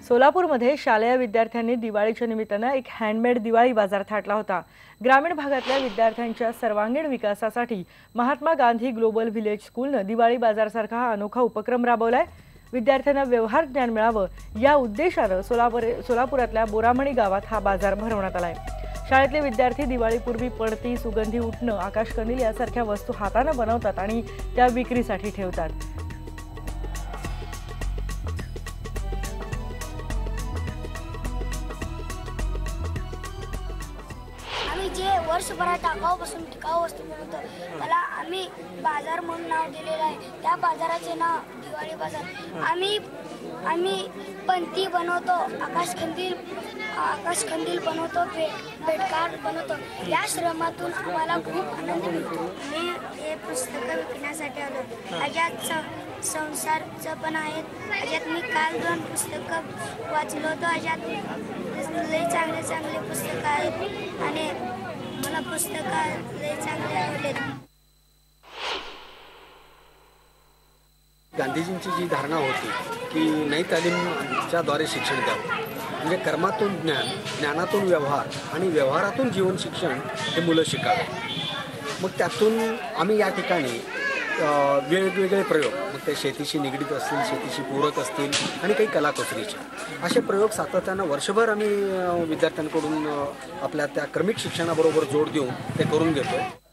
सोलापूरमध्ये शालेय विद्यार्थ्यांनी दिवाळीच्या निमित्तानं एक हँडमेड दिवाळी बाजार थाटला होता। ग्रामीण भागातल्या विद्यार्थ्यांच्या सर्वांगीण विकासासाठी महात्मा गांधी ग्लोबल व्हिलेज स्कूलनं दिवाळी बाजारसारखा हा अनोखा उपक्रम राबवलाय। विद्यार्थ्यांना व्यवहार ज्ञान मिळावं या उद्देशानं सोलापुरातल्या बोरामणी गावात हा बाजार भरवण्यात आलाय। शाळेतले विद्यार्थी दिवाळीपूर्वी पणती, सुगंधी उटणं, आकाशकंदील यासारख्या वस्तू हाताने बनवतात आणि त्या विक्रीसाठी ठेवतात। आम्ही जे वर्षभरात टाकाऊपासून टिकाऊ वस्तू बनवतो त्याला आम्ही बाजार म्हणून नाव दिलेलं आहे। त्या बाजाराचे नाव दिवाळी बाजार। आम्ही पणती बनवतो, आकाशकंदील बनवतो, बेडकार बनवतो। या श्रमातून आम्हाला खूप आनंद मिळतो। मी हे पुस्तकं विकण्यासाठी आलो। याच्यात संसारचं पण आहे। याच्यात मी काल 2 पुस्तकं वाचलो होतो। याच्यात लई चांगले पुस्तकं आहेत आणि मला पुस्तकं लई चांगले आवडले। गांधीजींची जी धारणा होती की नई तालीमच्या द्वारे शिक्षण द्यावं, म्हणजे कर्मातून ज्ञान, ज्ञानातून व्यवहार आणि व्यवहारातून जीवन शिक्षण हे मुलं शिकावे। मग त्यातून आम्ही या ठिकाणी वेगवेगळे प्रयोग, मग ते शेतीशी निगडीत असतील, शेतीशी पूरक असतील आणि काही कलाकुसरीचे असे प्रयोग सातत्यानं वर्षभर आम्ही विद्यार्थ्यांकडून आपल्या त्या क्रमिक शिक्षणाबरोबर जोड देऊन ते करून घेतो।